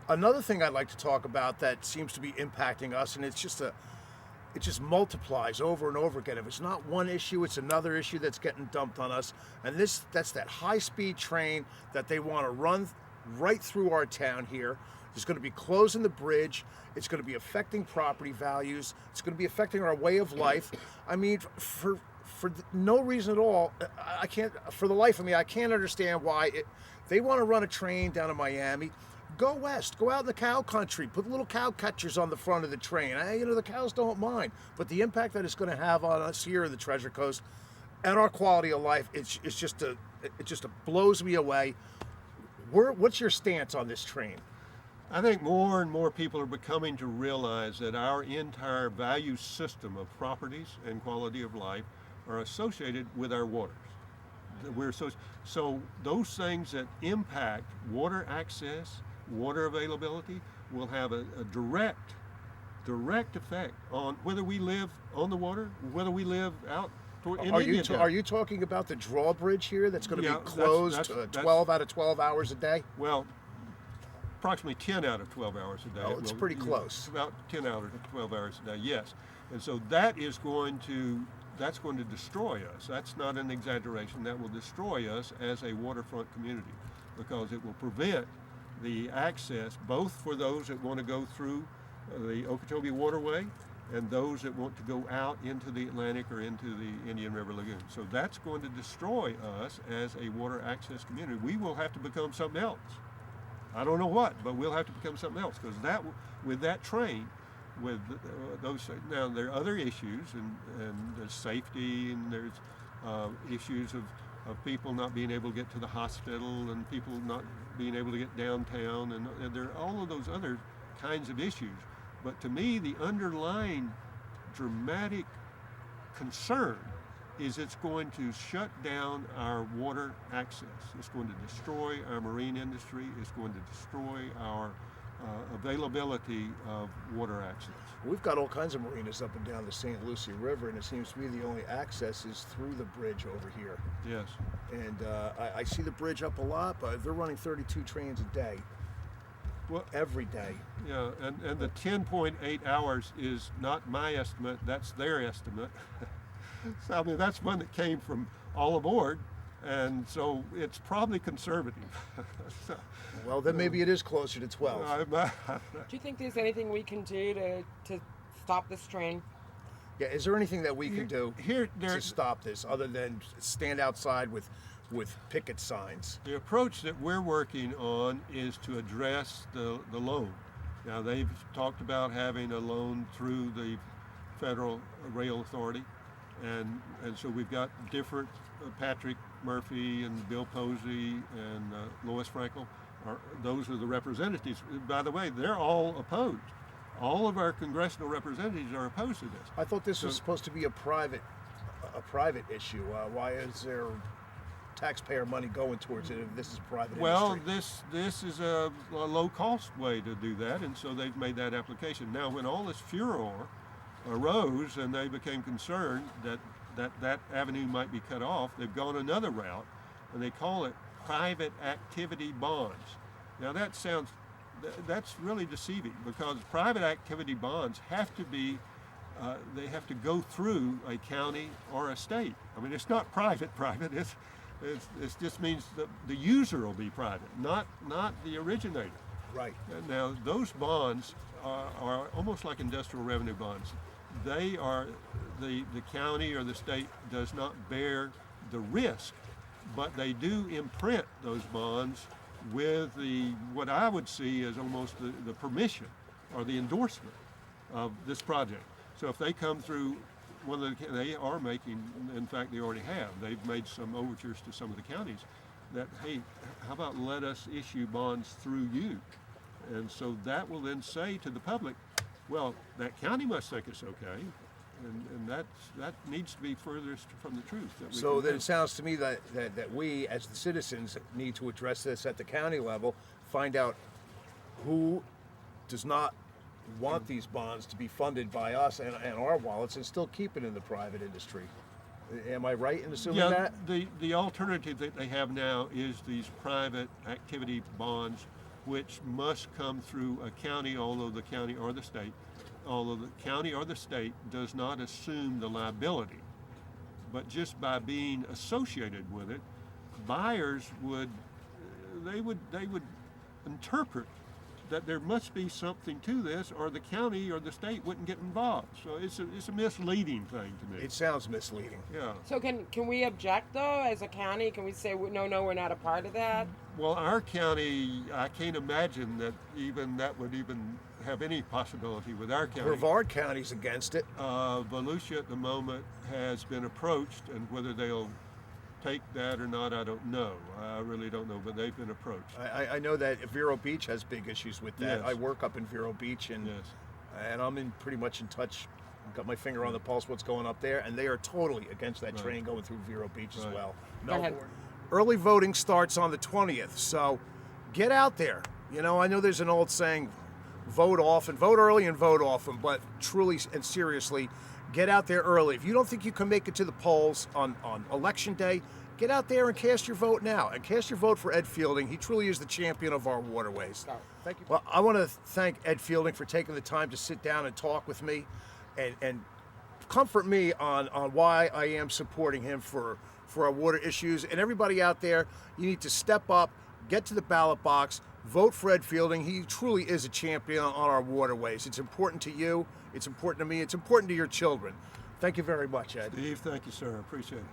Another thing I'd like to talk about that seems to be impacting us, and it just multiplies over and over again. If it's not one issue, it's another issue that's getting dumped on us. And that's that high-speed train that they want to run right through our town here. It's going to be closing the bridge. It's going to be affecting property values. It's going to be affecting our way of life. I mean, for no reason at all, I can't. For the life of me, I can't understand why they want to run a train down to Miami. Go west. Go out in the cow country. Put little cow catchers on the front of the train. The cows don't mind. But the impact that it's going to have on us here in the Treasure Coast and our quality of life, it just blows me away. What's your stance on this train? I think more and more people are becoming to realize that our entire value system of properties and quality of life are associated with our waters. So those things that impact water access, water availability, will have a direct effect on whether we live on the water, whether we live out toward in India. Are you talking about the drawbridge here that's going to be closed 12 out of 12 hours a day? Well, approximately 10 out of 12 hours a day. Oh, it's pretty close. It's about 10 out of 12 hours a day, yes. And so that's going to destroy us. That's not an exaggeration. That will destroy us as a waterfront community, because it will prevent the access both for those that want to go through the Okeechobee Waterway and those that want to go out into the Atlantic or into the Indian River Lagoon. So that's going to destroy us as a water access community. We will have to become something else. I don't know what, but we'll have to become something else, because with that train, with those, now there are other issues, and there's safety, and there's issues of people not being able to get to the hospital, and people not being able to get downtown, and there are all of those other kinds of issues. But to me, the underlying dramatic concern is it's going to shut down our water access. It's going to destroy our marine industry. It's going to destroy our availability of water access. We've got all kinds of marinas up and down the St. Lucie River, and it seems to me the only access is through the bridge over here. Yes. And I see the bridge up a lot, but they're running 32 trains a day. Well, every day. Yeah, and the 10.8 hours is not my estimate, that's their estimate. So, I mean, that's one that came from all aboard, and so it's probably conservative. So, well, then maybe it is closer to 12. Do you think there's anything we can do to stop this train? Yeah, is there anything that we can do to stop this other than stand outside with picket signs? The approach that we're working on is to address the loan. Now, they've talked about having a loan through the Federal Rail Authority, and so we've got different Patrick Murphy and Bill Posey and Lois Frankel. Those are the representatives. By the way, they're all opposed. All of our congressional representatives are opposed to this. I thought this was supposed to be a private issue. Why is there taxpayer money going towards it if this is private industry? This is a low-cost way to do that, and so they've made that application. Now, when all this furor arose and they became concerned that avenue might be cut off, they've gone another route, and they call it private activity bonds. Now, that's really deceiving, because private activity bonds have to be they have to go through a county or a state. I mean, it's not private. It just means the user will be private, not the originator. Right. Now, those bonds are almost like industrial revenue bonds. They are, the county or the state does not bear the risk, but they do imprint those bonds with what I would see as almost the permission or the endorsement of this project. So if they come through they are making, in fact they already have, they've made some overtures to some of the counties that, hey, how about let us issue bonds through you? And so that will then say to the public, well, that county must think it's okay, and that needs to be furthest from the truth. So then it sounds to me that we, as the citizens, need to address this at the county level, find out who does not want these bonds to be funded by us and our wallets, and still keep it in the private industry. Am I right in assuming that? The alternative that they have now is these private activity bonds which must come through a county, although the county or the state does not assume the liability. But just by being associated with it, buyers would interpret that there must be something to this, or the county or the state wouldn't get involved. So it's a misleading thing to me. It sounds misleading. Yeah. So can we object though as a county? Can we say no, we're not a part of that? Well, our county, I can't imagine that would even have any possibility with our county. Brevard County's against it. Volusia at the moment has been approached, and whether they'll take that or not, I don't know. I really don't know, but they've been approached. I know that Vero Beach has big issues with that. Yes. I work up in Vero Beach, and I'm pretty much in touch. I've got my finger on the pulse what's going up there, and they are totally against that train going through Vero Beach as well. Go ahead. Early voting starts on the 20th, so get out there. You know, I know there's an old saying, vote often, vote early and vote often, but truly and seriously, get out there early. If you don't think you can make it to the polls on election day, get out there and cast your vote now. And cast your vote for Ed Fielding. He truly is the champion of our waterways. Thank you. Well, I want to thank Ed Fielding for taking the time to sit down and talk with me and comfort me on why I am supporting him for our water issues. And everybody out there, you need to step up, get to the ballot box, vote for Ed Fielding. He truly is a champion on our waterways. It's important to you. It's important to me. It's important to your children. Thank you very much, Ed. Steve, thank you, sir. I appreciate it.